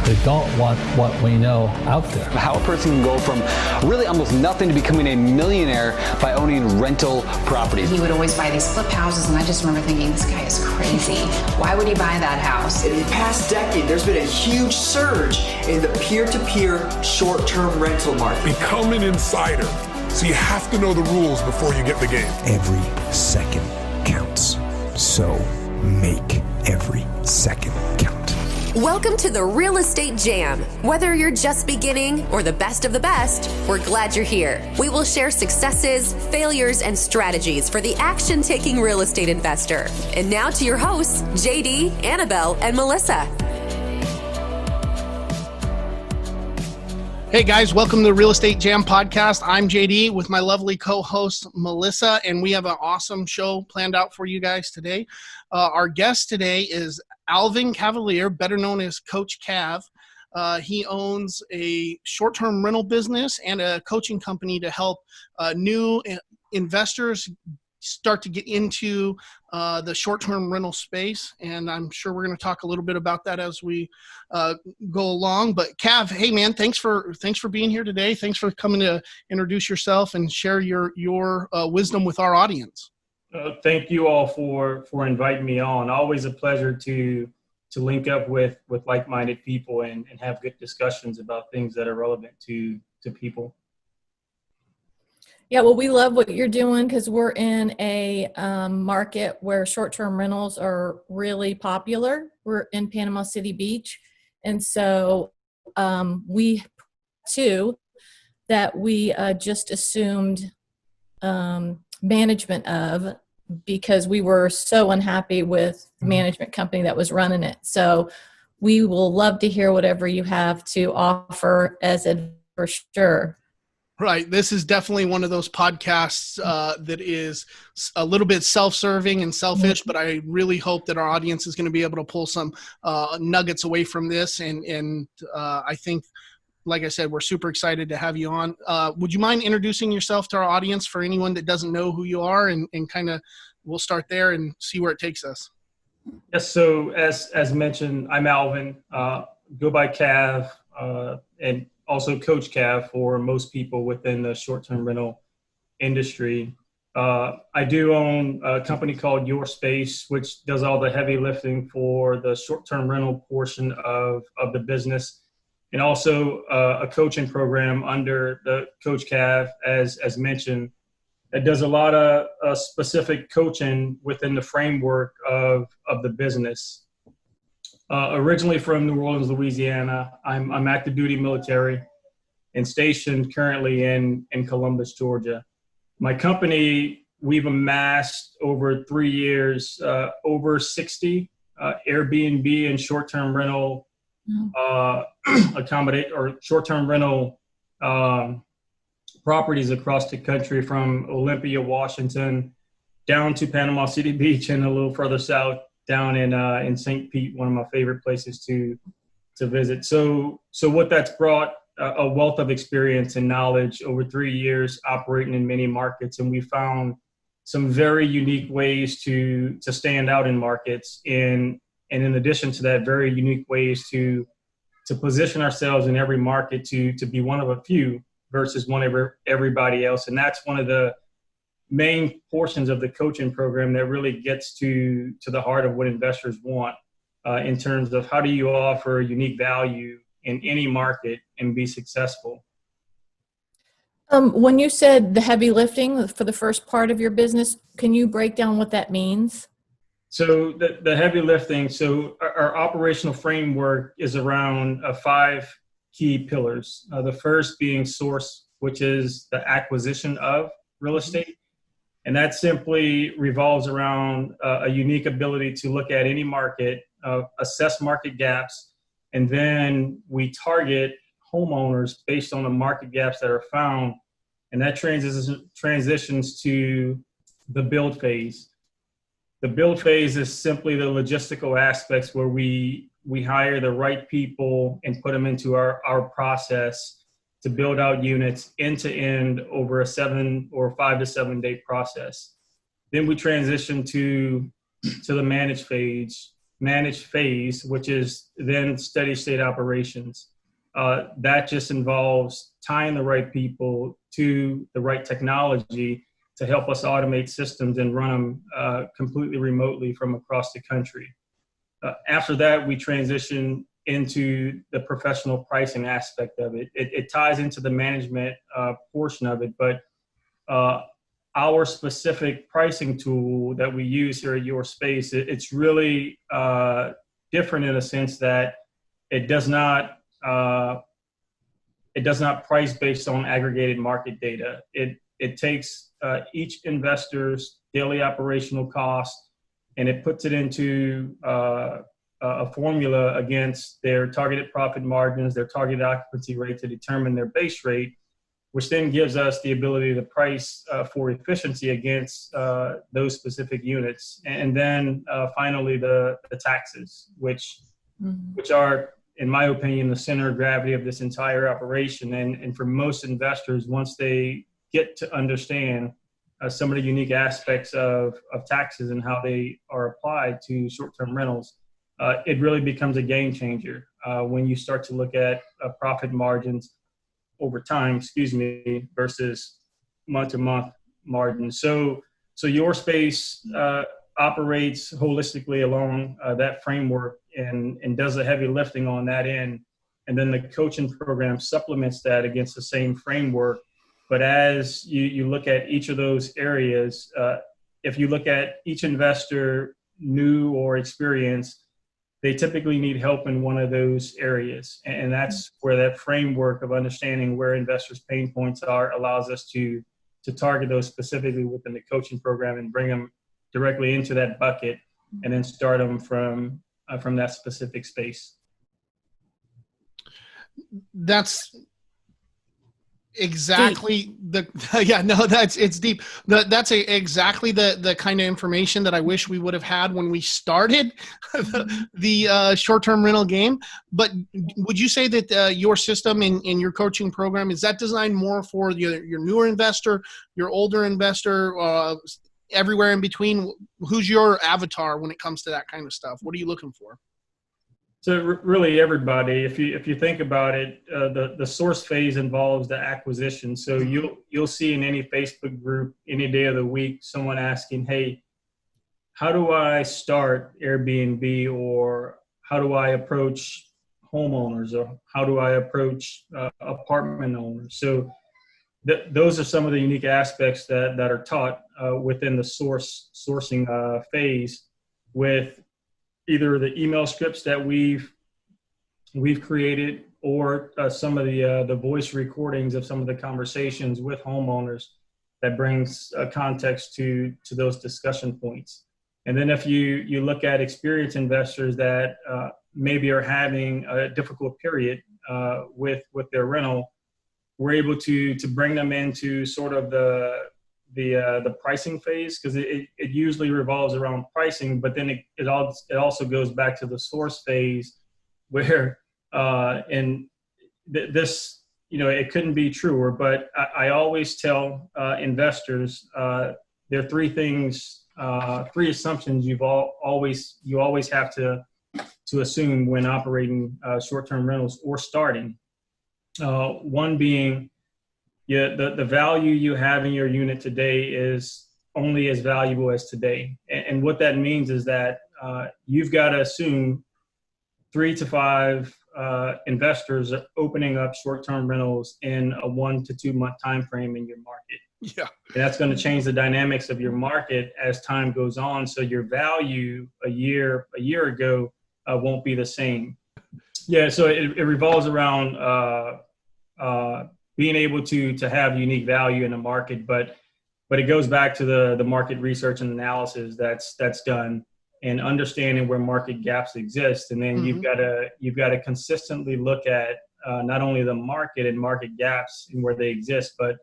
They don't want what we know out there. How a person can go from really almost nothing to becoming a millionaire by owning rental properties. He would always buy these flip houses, and I just remember thinking, this guy is crazy. Why would he buy that house? In the past decade, there's been a huge surge in the peer-to-peer short-term rental market. Become an insider. So you have to know the rules before you get the game. Every second counts. So make every second count. Welcome to the Real Estate Jam. Whether you're just beginning or the best of the best, we're glad you're here. We will share successes, failures, and strategies for the action-taking real estate investor. And now to your hosts, JD, Annabelle, and Melissa. Hey guys, welcome to the Real Estate Jam podcast. I'm JD with my lovely co-host Melissa, and we have an awesome show planned out for you guys today. Our guest today is Alvin Cavalier, better known as Coach Cav. He owns a short-term rental business and a coaching company to help new investors start to get into the short-term rental space. And I'm sure we're going to talk a little bit about that as we go along. But Cav, hey man, thanks for being here today. Thanks for coming to introduce yourself and share your wisdom with our audience. Thank you all for inviting me on. Always a pleasure to link up with like-minded people and have good discussions about things that are relevant to people. Yeah, well, we love what you're doing because we're in a market where short-term rentals are really popular. We're in Panama City Beach. And so we, too, that we just assumed management of because we were so unhappy with the management company that was running it. So we will love to hear whatever you have to offer as advice for sure. Right. This is definitely one of those podcasts that is a little bit self-serving and selfish, but I really hope that our audience is going to be able to pull some nuggets away from this. And I think, like I said, we're super excited to have you on. Would you mind introducing yourself to our audience for anyone that doesn't know who you are, and kind of we'll start there and see where it takes us. Yes. So as mentioned, I'm Alvin, go by Cav, and also Coach Cav for most people within the short-term rental industry. I do own a company called Your Space, which does all the heavy lifting for the short-term rental portion of the business, and also a coaching program under the Coach Cav, as mentioned, that does a lot of specific coaching within the framework of the business. Originally from New Orleans, Louisiana. I'm active duty military and stationed currently in Columbus, Georgia. My company, we've amassed over 3 years, over 60 Airbnb and short-term rental short-term rental properties across the country, from Olympia, Washington, down to Panama City Beach and a little further south, down in St. Pete, one of my favorite places to visit. So what that's brought, a wealth of experience and knowledge over 3 years operating in many markets. And we found some very unique ways to stand out in markets. And in addition to that, very unique ways to position ourselves in every market to be one of a few versus one of everybody else. And that's one of the main portions of the coaching program that really gets to the heart of what investors want in terms of how do you offer unique value in any market and be successful. When you said the heavy lifting for the first part of your business, can you break down what that means? So the heavy lifting, so our operational framework is around 5 key pillars. The first being source, which is the acquisition of real estate. And that simply revolves around a unique ability to look at any market, assess market gaps, and then we target homeowners based on the market gaps that are found. And that transitions to the build phase. The build phase is simply the logistical aspects where we hire the right people and put them into our process to build out units end to end over a 5 to 7 day process. Then we transition to the managed phase, managed phase, which is then steady state operations. That just involves tying the right people to the right technology to help us automate systems and run them completely remotely from across the country. After that, we transition into the professional pricing aspect of it. It ties into the management portion of it, but our specific pricing tool that we use here at Your Space, it's really different in a sense that it does not price based on aggregated market data. It takes each investor's daily operational cost and it puts it into a formula against their targeted profit margins, their targeted occupancy rate to determine their base rate, which then gives us the ability to price for efficiency against those specific units. And then finally, the taxes, which are, in my opinion, the center of gravity of this entire operation. And for most investors, once they get to understand some of the unique aspects of taxes and how they are applied to short-term rentals, it really becomes a game changer when you start to look at profit margins over time, versus month-to-month margins. So Your Space operates holistically along that framework and does the heavy lifting on that end. And then the coaching program supplements that against the same framework. But as you look at each of those areas, if you look at each investor, new or experienced, they typically need help in one of those areas. And that's where that framework of understanding where investors' pain points are allows us to target those specifically within the coaching program and bring them directly into that bucket and then start them from that specific space. That's exactly it's deep. That's exactly the kind of information that I wish we would have had when we started the short-term rental game. But would you say that your system in your coaching program, is that designed more for your newer investor, your older investor, everywhere in between? Who's your avatar when it comes to that kind of stuff? What are you looking for? So really everybody, if you think about it, the source phase involves the acquisition. So you'll see in any Facebook group any day of the week someone asking, hey, how do I start Airbnb, or how do I approach homeowners, or how do I approach apartment owners? So those are some of the unique aspects that are taught within the sourcing phase, with either the email scripts that we've created, or some of the voice recordings of some of the conversations with homeowners that brings context to those discussion points. And then if you look at experienced investors that maybe are having a difficult period with their rental, we're able to bring them into sort of the pricing phase, because it usually revolves around pricing, but then it also goes back to the source phase, where this, it couldn't be truer, but I always tell investors there are three things, three assumptions you always have to assume when operating short-term rentals or starting. One being, the value you have in your unit today is only as valuable as today. And what that means is that you've got to assume 3 to 5 investors are opening up short-term rentals in a 1 to 2 month time frame in your market. Yeah. And that's going to change the dynamics of your market as time goes on. So your value a year ago won't be the same. Yeah, so it revolves around being able to have unique value in the market, but it goes back to the market research and analysis that's done, and understanding where market gaps exist. And then you've got to consistently look at not only the market and market gaps and where they exist, but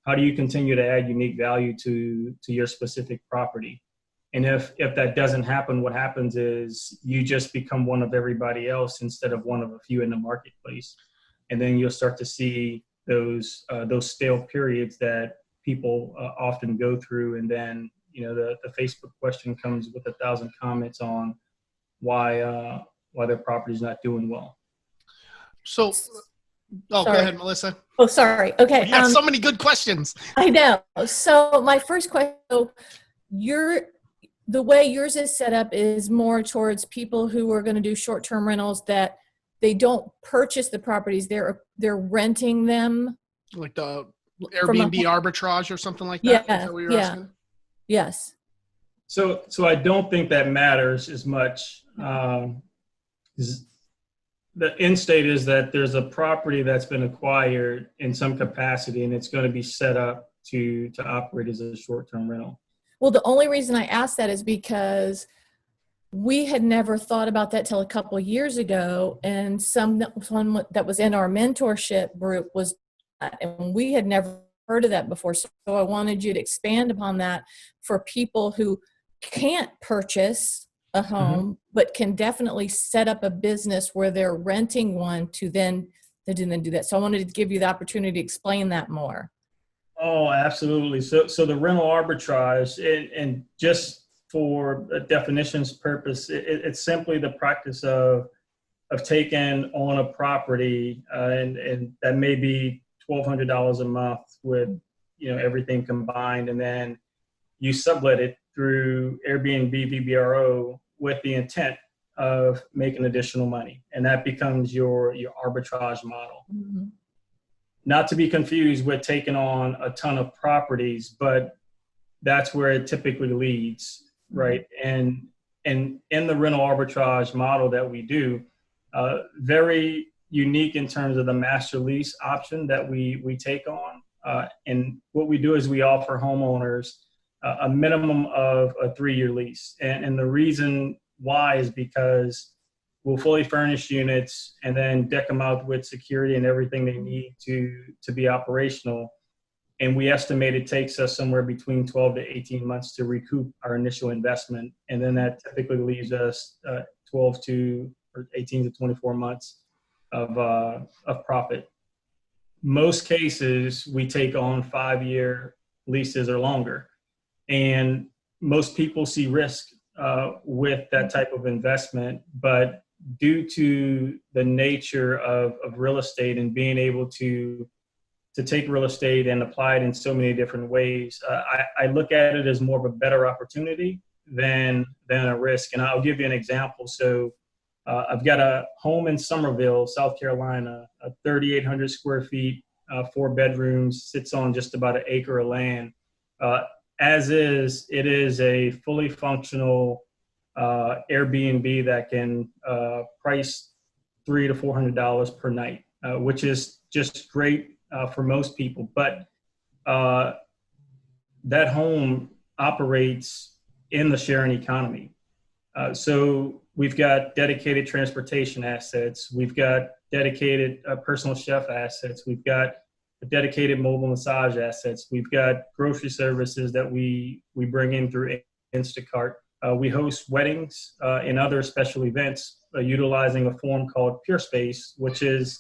how do you continue to add unique value to your specific property? And if that doesn't happen, what happens is you just become one of everybody else instead of one of a few in the marketplace. And then you'll start to see those stale periods that people often go through. And then, the Facebook question comes with 1,000 comments on why their property's not doing well. So, go Sorry. ahead, Melissa. Oh, sorry. Okay. You got so many good questions. I know. So my first question, the way yours is set up is more towards people who are going to do short-term rentals that they don't purchase the properties. They're renting them. Like the Airbnb arbitrage or something like that? Yeah. Is that what you're asking? Yes. So I don't think that matters as much. The end state is that there's a property that's been acquired in some capacity, and it's going to be set up to operate as a short-term rental. Well, the only reason I asked that is because we had never thought about that till a couple of years ago, and someone that was in our mentorship group was, and we had never heard of that before. So I wanted you to expand upon that for people who can't purchase a home, but can definitely set up a business where they're renting one to then do that. So I wanted to give you the opportunity to explain that more. Oh, absolutely. So the rental arbitrage, and just for a definition's purpose, it's simply the practice of taking on a property, and that may be $1,200 a month with everything combined, and then you sublet it through Airbnb, VBRO, with the intent of making additional money, and that becomes your arbitrage model. Mm-hmm. Not to be confused with taking on a ton of properties, but that's where it typically leads, right? And in the rental arbitrage model that we do, very unique in terms of the master lease option that we take on. And what we do is we offer homeowners a minimum of a 3-year lease. And the reason why is because we'll fully furnish units and then deck them out with security and everything they need to be operational. And we estimate it takes us somewhere between 12 to 18 months to recoup our initial investment. And then that typically leaves us 12 to or 18 to 24 months of profit. Most cases, we take on 5-year leases or longer. And most people see risk with that type of investment, but due to the nature of real estate and being able to take real estate and apply it in so many different ways, I look at it as more of a better opportunity than a risk. And I'll give you an example. So I've got a home in Summerville, South Carolina, 3,800 square feet, 4 bedrooms, sits on just about an acre of land. As is, it is a fully functional Airbnb that can price $300 to $400 per night, which is just great for most people. But that home operates in the sharing economy. So we've got dedicated transportation assets. We've got dedicated personal chef assets. We've got dedicated mobile massage assets. We've got grocery services that we bring in through Instacart. We host weddings and other special events utilizing a form called PureSpace, which is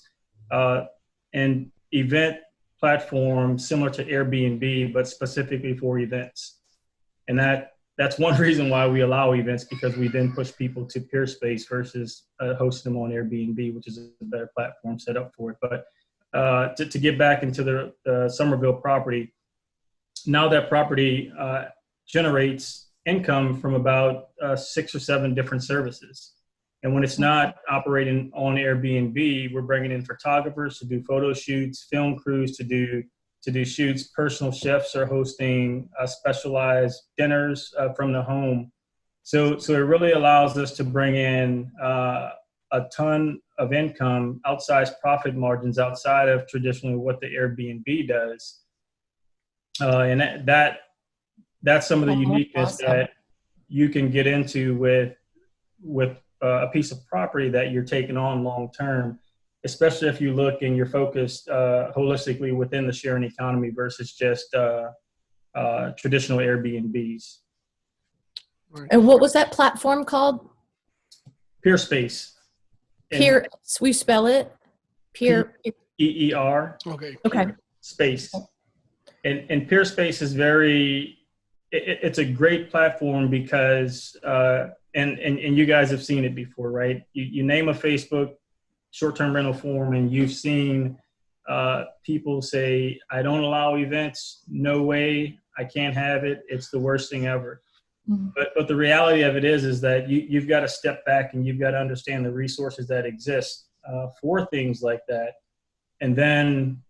an event platform similar to Airbnb, but specifically for events. And that's one reason why we allow events, because we then push people to PureSpace versus hosting them on Airbnb, which is a better platform set up for it. But to get back into the Somerville property, now that property generates income from about 6 or 7 different services. And when it's not operating on Airbnb, we're bringing in photographers to do photo shoots, film crews to do shoots. Personal chefs are hosting specialized dinners from the home. So it really allows us to bring in a ton of income, outsized profit margins outside of traditionally what the Airbnb does. And that's some of the uniqueness that you can get into with a piece of property that you're taking on long term, especially if you look and you're focused holistically within the sharing economy versus just traditional Airbnbs. And what was that platform called? PureSpace. Peer, we spell it? Peer. PEER. Okay. Space. And PureSpace is it's a great platform because and you guys have seen it before, right? You name a Facebook short-term rental form and you've seen people say, I don't allow events. No way. I can't have it. It's the worst thing ever. Mm-hmm. But the reality of it is that you've got to step back and you've got to understand the resources that exist for things like that. And then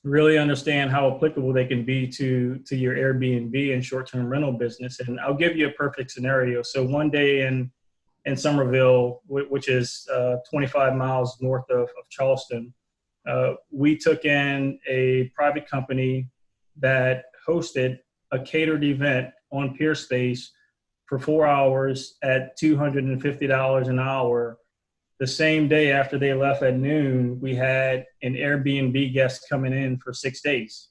really understand how applicable they can be to your Airbnb and short-term rental business. And I'll give you a perfect scenario. So one day in Somerville, which is 25 miles north of Charleston, we took in a private company that hosted a catered event on Pier Space for 4 hours at $250 an hour. The same day after they left at noon, we had an Airbnb guest coming in for 6 days.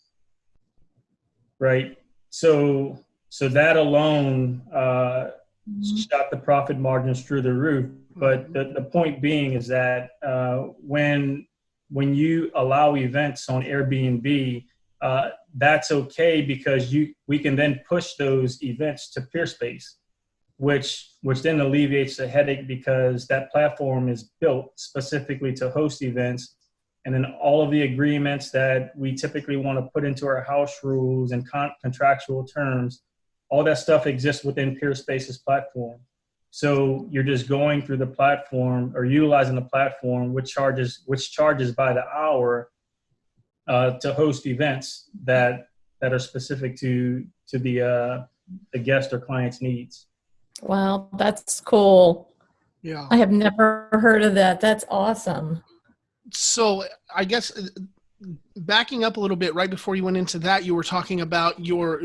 Right? So that alone shot the profit margins through the roof. But the point being is that when you allow events on Airbnb, that's okay because we can then push those events to PeerSpace, which then alleviates the headache because that platform is built specifically to host events. And then all of the agreements that we typically want to put into our house rules and contractual terms, all that stuff exists within PeerSpace's platform. So you're just going through the platform or utilizing the platform, which charges by the hour to host events that are specific to the guest or client's needs. Wow, that's cool. Yeah. I have never heard of that. That's awesome. So I guess backing up a little bit, right before you went into that, you were talking about your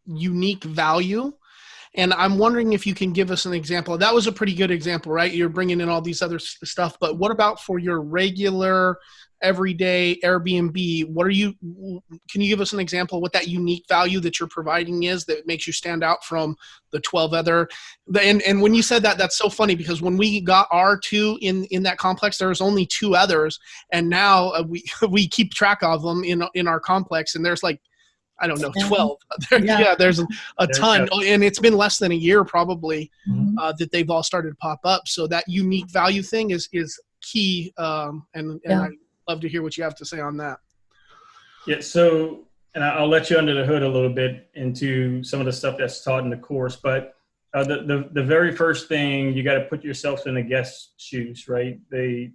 unique value. And I'm wondering if you can give us an example. That was a pretty good example, right? You're bringing in all these other stuff, but what about for your regular, everyday Airbnb? Can you give us an example of what that unique value that you're providing is that makes you stand out from the 12 other? And when you said that, that's so funny because when we got our two in that complex, there was only 2 others. And now we keep track of them in our complex. And there's like, I don't know, 12. Yeah, there's a ton. And it's been less than a year probably that they've all started to pop up. So that unique value thing is key. And I'd love to hear what you have to say on that. Yeah, so, and I'll let you under the hood a little bit into some of the stuff that's taught in the course. But the very first thing, you got to put yourself in the guest's shoes, right? They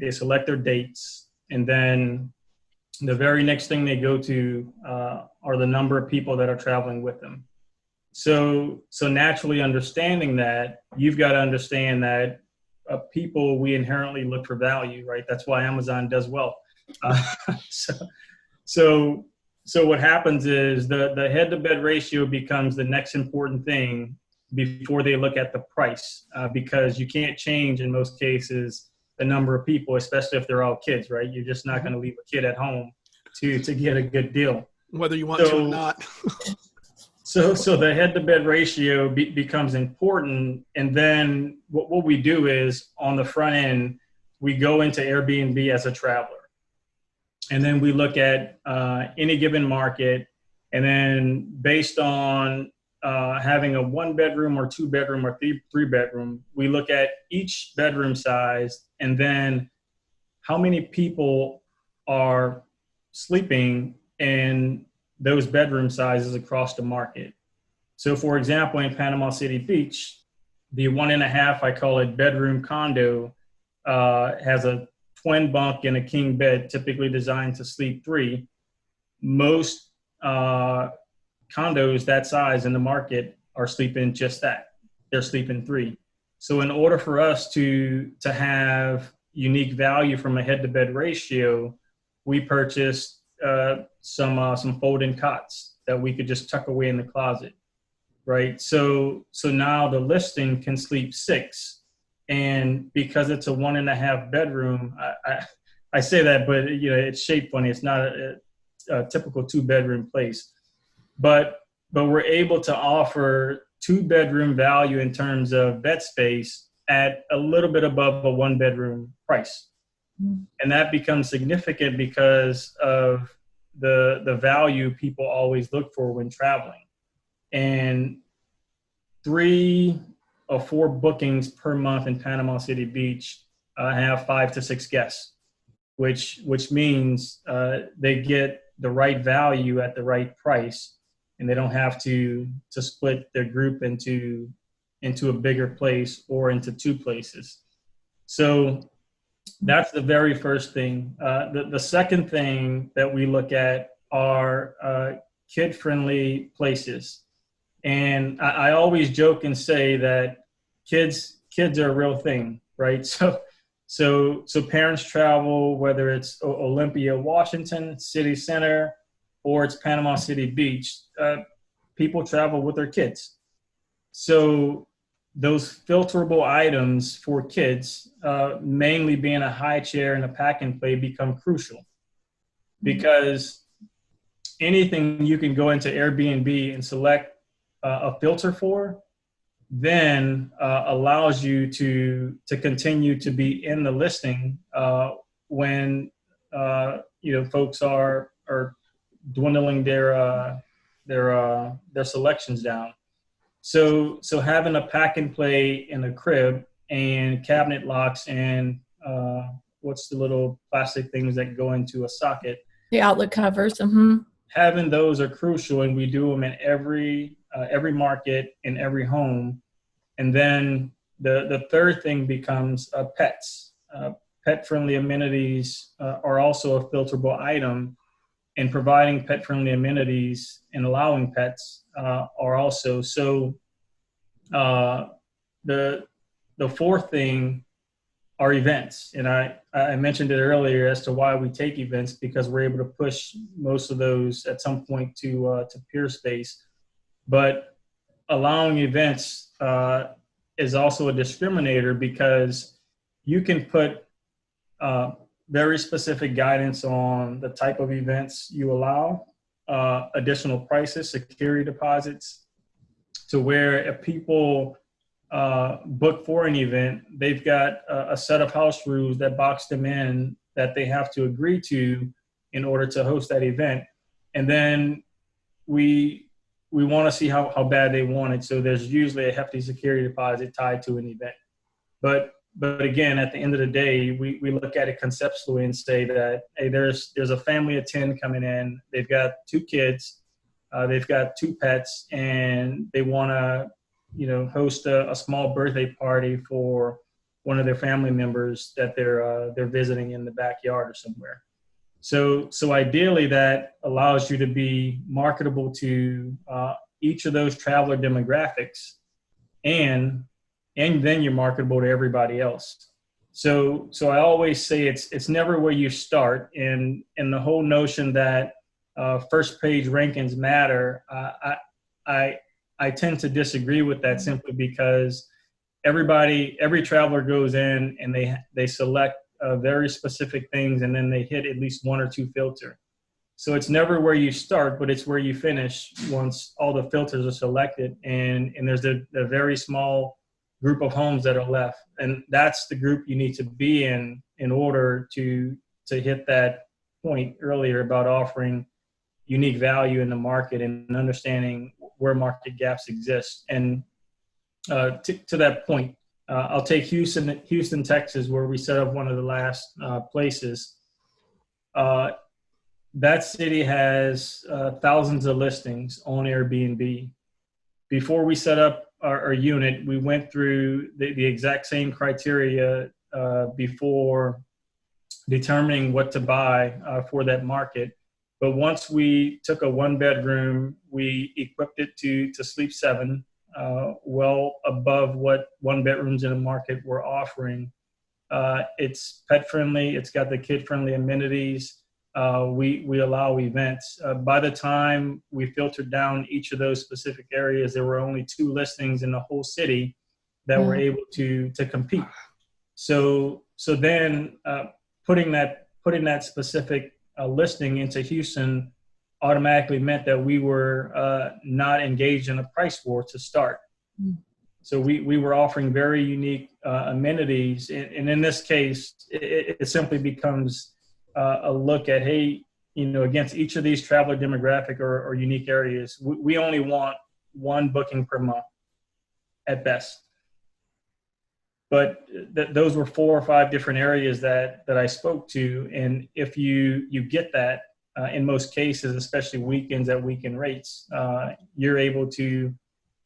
select their dates, and then the very next thing they go to are the number of people that are traveling with them. So naturally understanding that, you've got to understand that people, we inherently look for value, right? That's why Amazon does well. So what happens is the head to bed ratio becomes the next important thing before they look at the price, because you can't change in most cases the number of people, especially if they're all kids, right? You're just not going to leave a kid at home to get a good deal, whether you want to or not. So the head to bed ratio becomes important. And then what we do is on the front end, we go into Airbnb as a traveler. And then we look at any given market. And then based on having a 1 bedroom or 2 bedroom or 3 bedroom, we look at each bedroom size and then how many people are sleeping in those bedroom sizes across the market. So for example, in Panama City Beach, the 1.5, I call it bedroom condo, has a twin bunk and a king bed, typically designed to sleep 3. Most condos that size in the market are sleeping just that. They're sleeping 3. So in order for us to have unique value from a head to bed ratio, we purchased some fold-in cots that we could just tuck away in the closet, right? So now the listing can sleep 6, and because it's a 1.5 bedroom, I say that, but it's shaped funny. It's not a typical 2-bedroom place, but we're able to offer 2-bedroom value in terms of bed space at a little bit above a 1-bedroom price. And that becomes significant because of the value people always look for when traveling. And 3 of 4 bookings per month in Panama City Beach have 5 to 6 guests, which means they get the right value at the right price, and they don't have to split their group into a bigger place or into 2 places. So that's the very first thing. The second thing that we look at are kid-friendly places. And I always joke and say that kids are a real thing, right? So parents travel, whether it's Olympia, Washington, City Center, or it's Panama City Beach. People travel with their kids. So those filterable items for kids, mainly being a high chair and a pack and play, become crucial, because anything you can go into Airbnb and select a filter for, then allows you to continue to be in the listing when folks are dwindling their selections down. So having a pack and play in a crib and cabinet locks and what's the little plastic things that go into a socket? The outlet covers. Having those are crucial, and we do them in every market, in every home. And then the third thing becomes pets. Pet-friendly amenities are also a filterable item, and providing pet-friendly amenities and allowing pets are also. So the fourth thing are events. And I mentioned it earlier as to why we take events, because we're able to push most of those at some point to peer space. But allowing events is also a discriminator, because you can put very specific guidance on the type of events you allow, additional prices, security deposits, to where if people book for an event, they've got a set of house rules that box them in that they have to agree to in order to host that event. And then we want to see how bad they want it. So there's usually a hefty security deposit tied to an event. But again, at the end of the day, we look at it conceptually and say that, hey, there's a family of 10 coming in. They've got 2 kids, they've got 2 pets, and they want to host a small birthday party for one of their family members that they're visiting in the backyard or somewhere. So ideally, that allows you to be marketable to each of those traveler demographics, and then you're marketable to everybody else. So I always say it's never where you start, and the whole notion that first page rankings matter. I tend to disagree with that, simply because every traveler goes in and they select very specific things, and then they hit at least 1 or 2 filter. So it's never where you start, but it's where you finish once all the filters are selected, and there's a very small group of homes that are left. And that's the group you need to be in order to hit that point earlier about offering unique value in the market and understanding where market gaps exist. And to that point, I'll take Houston, Texas, where we set up one of the last places. That city has thousands of listings on Airbnb. Before we set up our unit, we went through the exact same criteria before determining what to buy for that market. But once we took a 1-bedroom, we equipped it to sleep 7, well above what 1-bedrooms in the market were offering. It's pet friendly. It's got the kid friendly amenities. We allow events. By the time we filtered down each of those specific areas, there were only 2 listings in the whole city that were able to compete. So then putting that specific listing into Houston automatically meant that we were not engaged in a price war to start. So we were offering very unique amenities, and in this case, it simply becomes a look at, hey, against each of these traveler demographic or unique areas, we only want 1 booking per month at best. But those were 4 or 5 different areas that I spoke to. And if you get that, in most cases, especially weekends at weekend rates, you're able to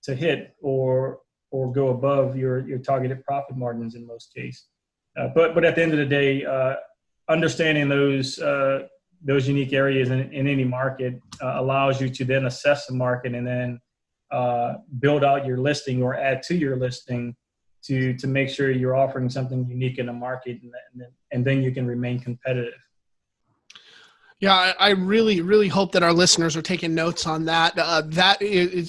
hit or go above your targeted profit margins in most cases. But at the end of the day, understanding those unique areas in any market allows you to then assess the market and then build out your listing or add to your listing to make sure you're offering something unique in the market, and then you can remain competitive. Yeah, I really, really hope that our listeners are taking notes on that.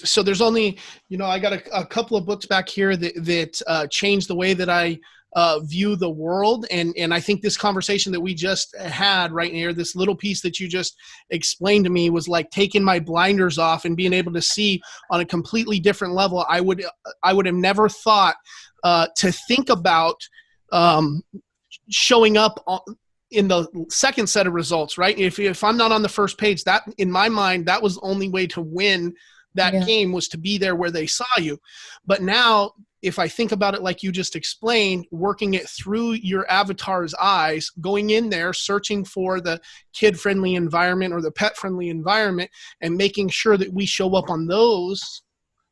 So there's only, I got a couple of books back here that changed the way that I view the world. And I think this conversation that we just had right here, this little piece that you just explained to me, was like taking my blinders off and being able to see on a completely different level. I would have never thought to think about showing up in the second set of results, right? If I'm not on the first page, that in my mind, that was the only way to win that game, was to be there where they saw you. But now, if I think about it like you just explained, working it through your avatar's eyes, going in there, searching for the kid-friendly environment or the pet-friendly environment, and making sure that we show up on those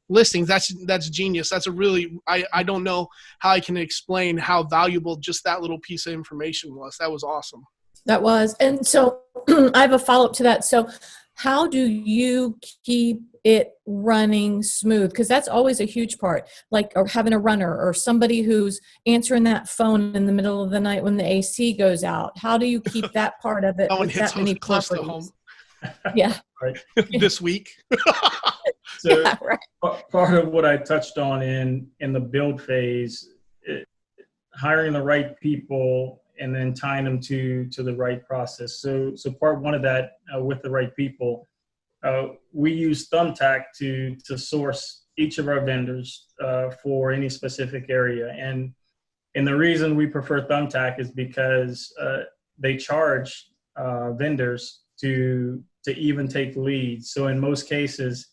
listings, that's genius. That's a really, I don't know how I can explain how valuable just that little piece of information was. That was awesome. That was. And so I have a follow-up to that. So how do you keep it running smooth? Because that's always a huge part, like, or having a runner or somebody who's answering that phone in the middle of the night when the AC goes out. How do you keep that part of it with that many close to properties? home. Yeah. Right. This week. So Yeah, right. part of what I touched on in the build phase, hiring the right people and then tying them to the right process. So part one of that, with the right people, we use Thumbtack to source each of our vendors for any specific area. And the reason we prefer Thumbtack is because they charge vendors to even take leads. So in most cases,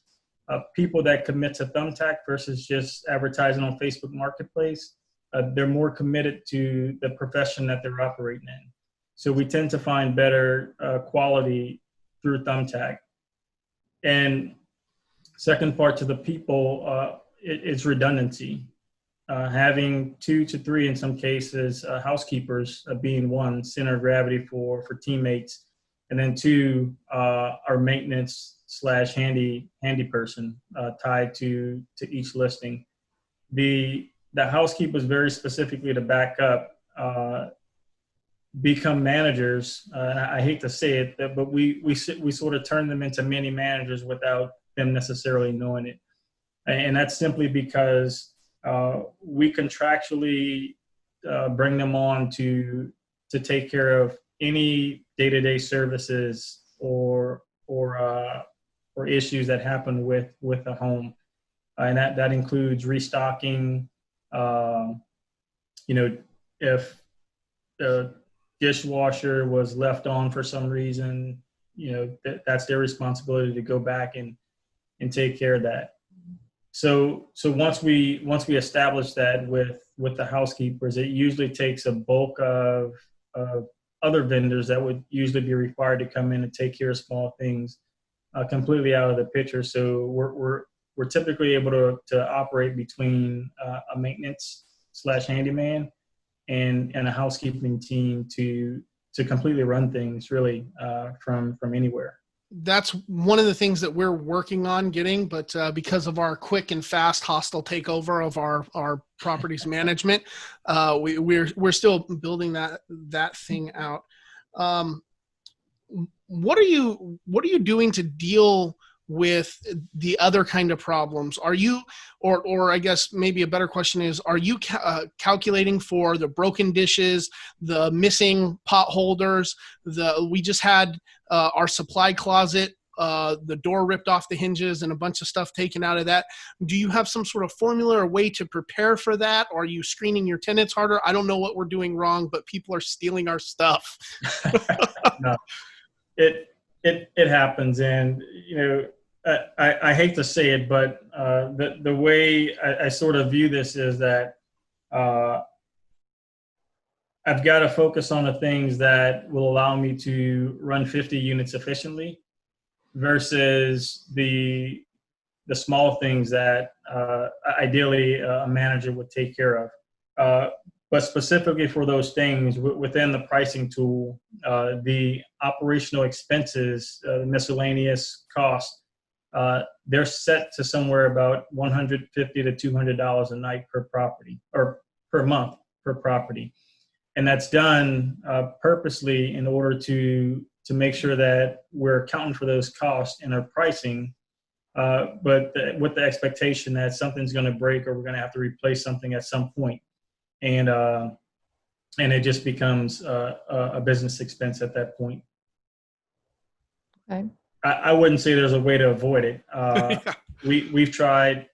people that commit to Thumbtack versus just advertising on Facebook Marketplace, they're more committed to the profession that they're operating in. So we tend to find better quality through Thumbtack. And second part to the people, it's redundancy. Having 2 to 3, in some cases, housekeepers being one, center of gravity for teammates, and then 2, our maintenance / handy person tied to each listing. The housekeepers, very specifically to back up, become managers. I hate to say it, but we sort of turn them into mini managers without them necessarily knowing it. And that's simply because we contractually bring them on to take care of any day-to-day services or issues that happen with the home. And that includes restocking, if the dishwasher was left on for some reason, that's their responsibility to go back and take care of that. So once we establish that with the housekeepers, it usually takes a bulk of other vendors that would usually be required to come in and take care of small things completely out of the picture. So we're typically able to operate between a maintenance / handyman and a housekeeping team to completely run things really from anywhere. That's one of the things that we're working on getting, but because of our quick and fast hostile takeover of our properties management, we're still building that thing out. What are you doing to deal with the other kind of problems? Are you, or I guess maybe a better question is, are you calculating for the broken dishes, the missing pot holders? We just had our supply closet, the door ripped off the hinges and a bunch of stuff taken out of that. Do you have some sort of formula or way to prepare for that? Or are you screening your tenants harder? I don't know what we're doing wrong, but people are stealing our stuff. No, it happens. And, I hate to say it, but the way I sort of view this is that I've got to focus on the things that will allow me to run 50 units efficiently versus the small things that ideally a manager would take care of. But specifically for those things within the pricing tool, the operational expenses, miscellaneous costs, they're set to somewhere about $150 to $200 a night per property, or per month per property. And that's done purposely in order to make sure that we're accounting for those costs in our pricing, but with the expectation that something's going to break or we're going to have to replace something at some point. And it just becomes a business expense at that point. Okay. I wouldn't say there's a way to avoid it. We've tried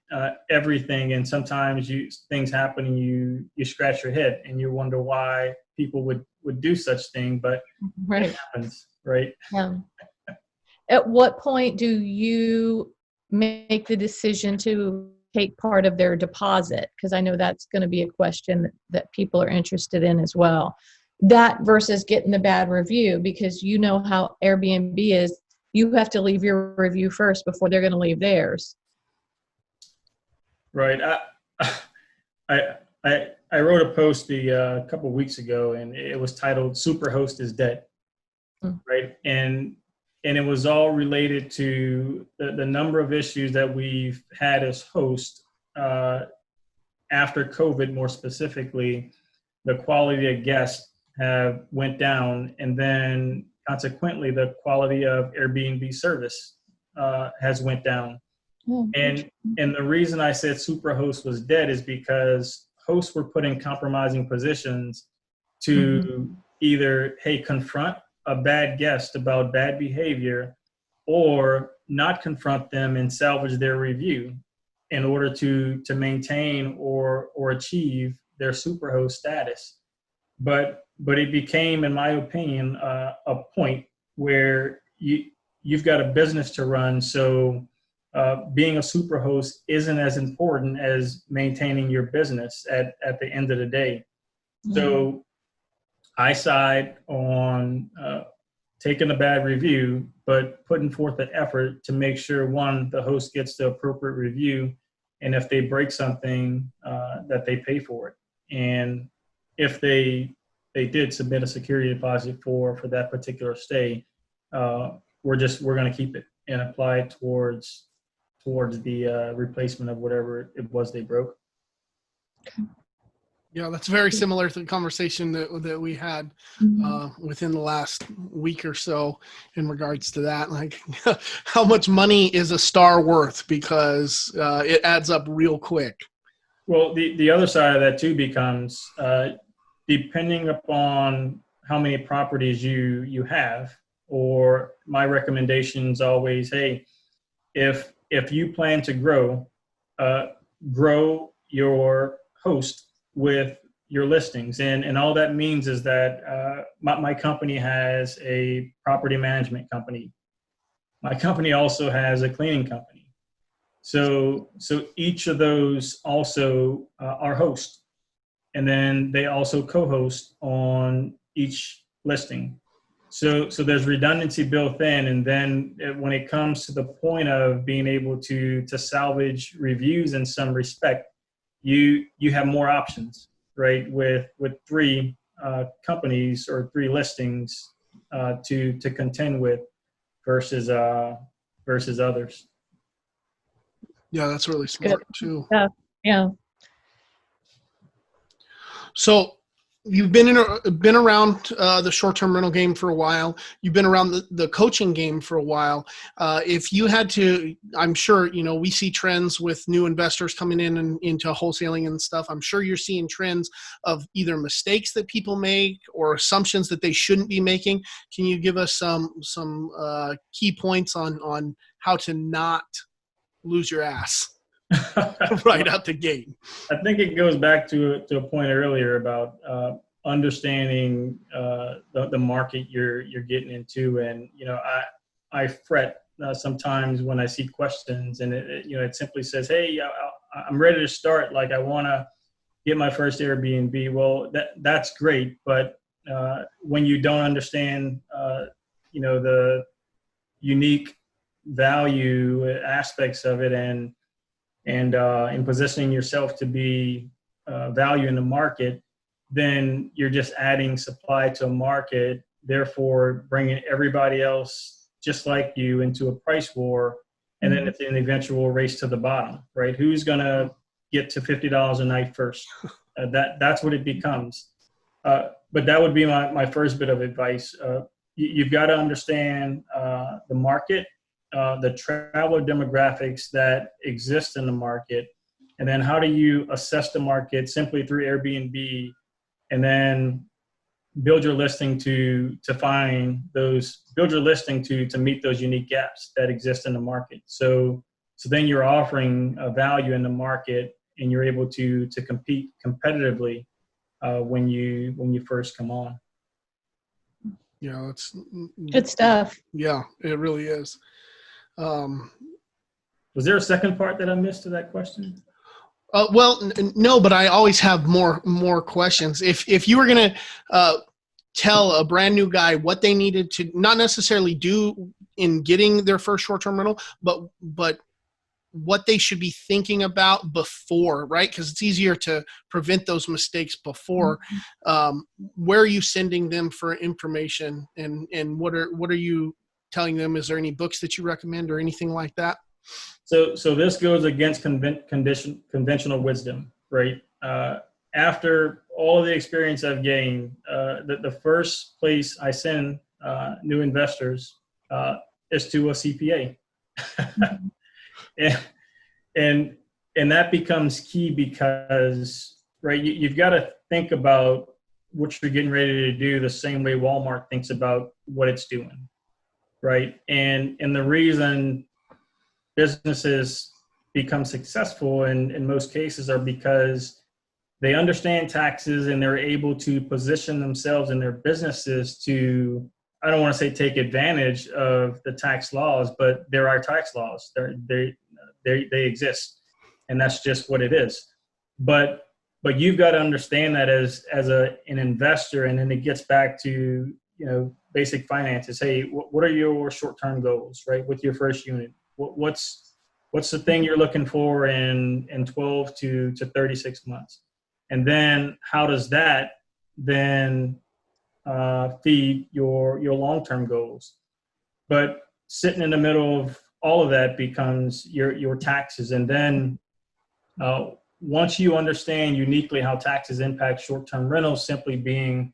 everything, and sometimes things happen and you scratch your head and you wonder why people would do such thing, but right. It happens, right? Yeah. At what point do you make the decision to take part of their deposit? Because I know that's going to be a question that people are interested in as well. That versus getting the bad review, because you know how Airbnb is. You have to leave your review first before they're going to leave theirs. Right. I wrote a post a couple of weeks ago, and it was titled "Superhost is Dead." Right. And it was all related to the number of issues that we've had as hosts after COVID. More specifically, the quality of guests have went down, and then consequently, the quality of Airbnb service has went down. And the reason I said Superhost was dead is because hosts were put in compromising positions to either, hey, confront a bad guest about bad behavior, or not confront them and salvage their review in order to maintain or achieve their Superhost status. But it became, in my opinion, a point where you've got a business to run. So being a superhost isn't as important as maintaining your business at the end of the day. So I side on taking a bad review, but putting forth the effort to make sure, one, the host gets the appropriate review, and if they break something, that they pay for it. And if they did submit a security deposit for that particular stay, we're going to keep it and apply it towards the replacement of whatever it was they broke. Okay. Yeah, that's very similar to the conversation that we had within the last week or so in regards to that. Like, how much money is a star worth? Because it adds up real quick. Well, the other side of that too becomes, depending upon how many properties you have, or my recommendation is always, hey, if you plan to grow your host with your listings. And all that means is that my company has a property management company. My company also has a cleaning company. So each of those also are hosts. And then they also co-host on each listing. So there's redundancy built in. And then when it comes to the point of being able to salvage reviews in some respect, you have more options, right? With three companies or three listings to contend with versus others. Yeah, that's really smart too. Yeah. So you've been around the short-term rental game for a while. You've been around the coaching game for a while. If you had to, I'm sure, we see trends with new investors coming in and into wholesaling and stuff. I'm sure you're seeing trends of either mistakes that people make or assumptions that they shouldn't be making. Can you give us some key points on how to not lose your ass right out the gate? I think it goes back to a point earlier about understanding the market you're getting into, and I fret sometimes when I see questions, and it simply says, "Hey, I'm ready to start. Like I want get my first Airbnb. Well, that's great, but when you don't understand, the unique value aspects of it, and in positioning yourself to be value in the market, then you're just adding supply to a market, therefore bringing everybody else just like you into a price war. And then it's an eventual race to the bottom, right? Who's going to get to $50 a night first? That's what it becomes. But that would be my first bit of advice. You've got to understand the market, the traveler demographics that exist in the market, and then how do you assess the market simply through Airbnb, and then build your listing to meet those unique gaps that exist in the market. So then you're offering a value in the market, and you're able to compete competitively when you first come on. Yeah, it's Good stuff. Yeah, it really is. Was there a second part that I missed to that question? No, but I always have more questions. If you were going to tell a brand new guy what they needed to not necessarily do in getting their first short-term rental, but what they should be thinking about before, right? Because it's easier to prevent those mistakes before. Where are you sending them for information, and what are you telling them? Is there any books that you recommend or anything like that? So this goes against conventional wisdom, right? After all of the experience I've gained, the first place I send new investors is to a CPA. And that becomes key because, right, you've got to think about what you're getting ready to do the same way Walmart thinks about what it's doing, right? And the reason businesses become successful in most cases are because they understand taxes, and they're able to position themselves in their businesses to, I don't want to say take advantage of the tax laws, but there are tax laws. They exist, and that's just what it is. But you've got to understand that as an investor, and then it gets back to basic finances. Hey, what are your short-term goals, right? With your first unit, what's the thing you're looking for in 12 to 36 months, and then how does that then feed your long-term goals? But sitting in the middle of all of that becomes your taxes. And then once you understand uniquely how taxes impact short-term rentals, simply being,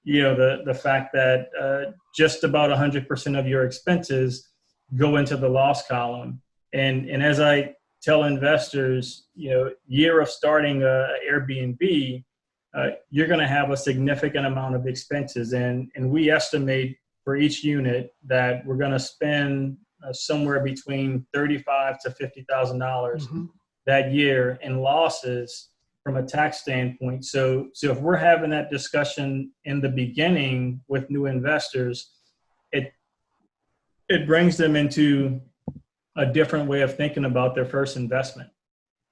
the fact that just about 100% of your expenses go into the loss column. And as I tell investors, year of starting a Airbnb, you're going to have a significant amount of expenses. And we estimate for each unit that we're going to spend somewhere between $35,000 to $50,000 that year in losses from a tax standpoint. So if we're having that discussion in the beginning with new investors, it brings them into a different way of thinking about their first investment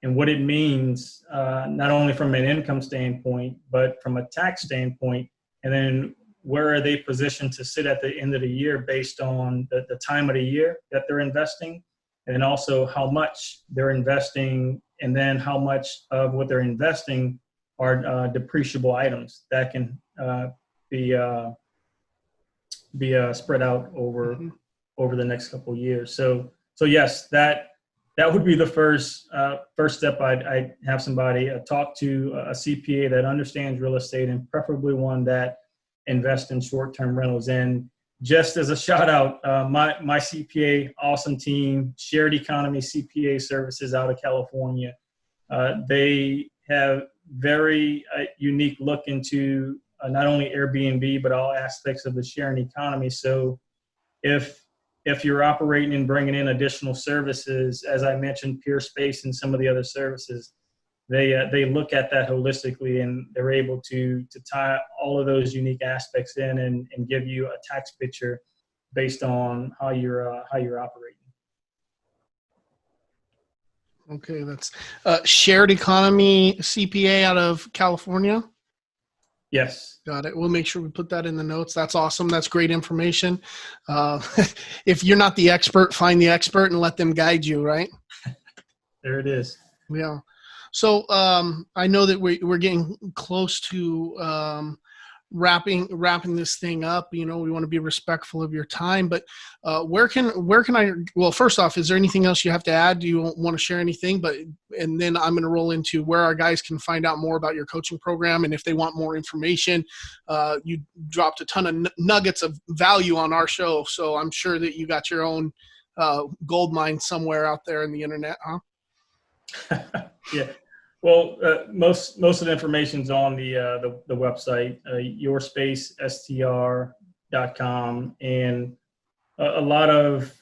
and what it means, not only from an income standpoint, but from a tax standpoint. And then where are they positioned to sit at the end of the year based on the time of the year that they're investing, and then also how much they're investing, and then how much of what they're investing are depreciable items that can be spread out over the next couple of years. So yes, that would be the first step. I'd have somebody talk to a CPA that understands real estate, and preferably one that invests in short-term rentals. And just as a shout out, my CPA, awesome team, Shared Economy CPA Services out of California. They have very unique look into not only Airbnb, but all aspects of the sharing economy. So if you're operating and bringing in additional services, as I mentioned, Peer Space and some of the other services, they look at that holistically, and they're able to tie all of those unique aspects in and give you a tax picture based on how you're operating. Okay, that's Shared Economy CPA out of California. Yes. Got it. We'll make sure we put that in the notes. That's awesome. That's great information. If you're not the expert, find the expert and let them guide you, right? There it is. Yeah. So I know that we're getting close to wrapping this thing up. You know, we want to be respectful of your time, but where can I, well, first off, is there anything else you have to add? Do you want to share anything? And then I'm going to roll into where our guys can find out more about your coaching program. And if they want more information, you dropped a ton of nuggets of value on our show. So I'm sure that you got your own gold mine somewhere out there in the internet, huh? Yeah. Well, most of the information's on the website, yourspacestr.com, and a lot of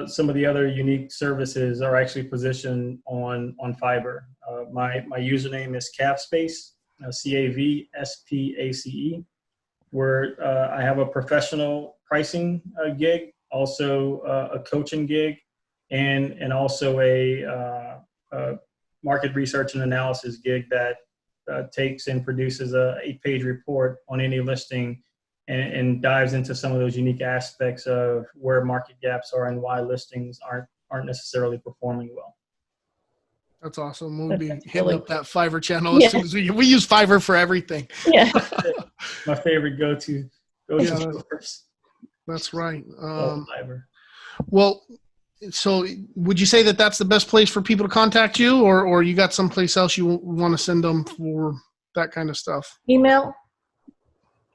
some of the other unique services are actually positioned on Fiverr. My username is Cavspace, CAVSPACE, where I have a professional pricing gig, also a coaching gig, and also a market research and analysis gig that takes and produces a 8-page report on any listing and dives into some of those unique aspects of where market gaps are and why listings aren't necessarily performing well. That's awesome. We'll be hitting up that Fiverr channel as soon as we use Fiverr for everything. Yeah. My favorite go-to source. That's right. Fiverr. Well, so would you say that that's the best place for people to contact you, or you got someplace else you want to send them for that kind of stuff? Email?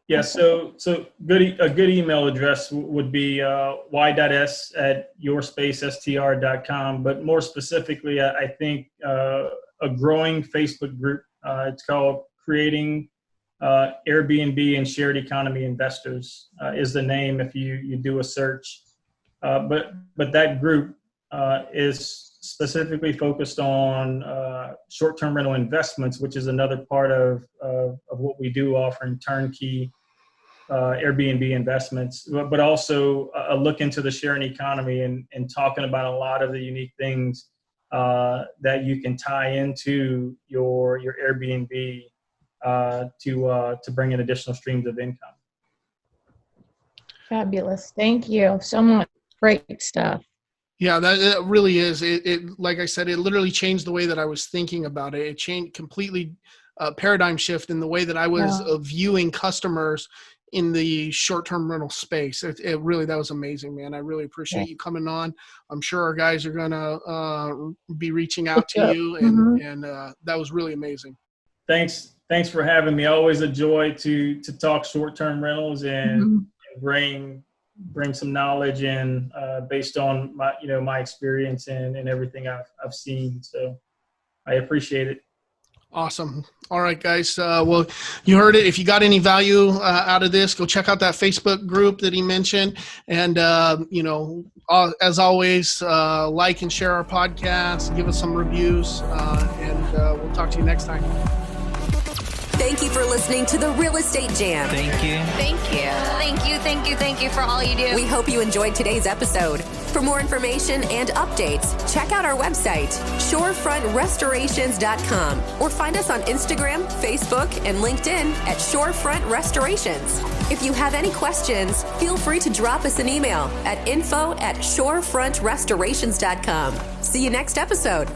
Yeah, so a good email address would be y.s@yourspacestr.com, but more specifically, I think a growing Facebook group. It's called Creating Airbnb and Shared Economy Investors is the name if you do a search. But that group is specifically focused on short-term rental investments, which is another part of what we do, offering turnkey Airbnb investments, but also a look into the sharing economy and talking about a lot of the unique things that you can tie into your Airbnb to bring in additional streams of income. Fabulous. Thank you so much. Great stuff. Yeah, that really is. It like I said, it literally changed the way that I was thinking about it. It changed completely paradigm shift in the way that I was viewing customers in the short-term rental space. It really, that was amazing, man. I really appreciate you coming on. I'm sure our guys are gonna be reaching out to you, and that was really amazing. Thanks for having me. Always a joy to talk short-term rentals and bring some knowledge in based on my experience and everything I've seen. So I appreciate it. Awesome. All right, guys. Well, you heard it. If you got any value out of this, go check out that Facebook group that he mentioned. And, as always, like and share our podcast, give us some reviews, and we'll talk to you next time. Thank you for listening to the Real Estate Jam. Thank you. Thank you. Thank you, thank you, thank you for all you do. We hope you enjoyed today's episode. For more information and updates, check out our website, shorefrontrestorations.com, or find us on Instagram, Facebook, and LinkedIn at Shorefront Restorations. If you have any questions, feel free to drop us an email at info@shorefrontrestorations.com. See you next episode.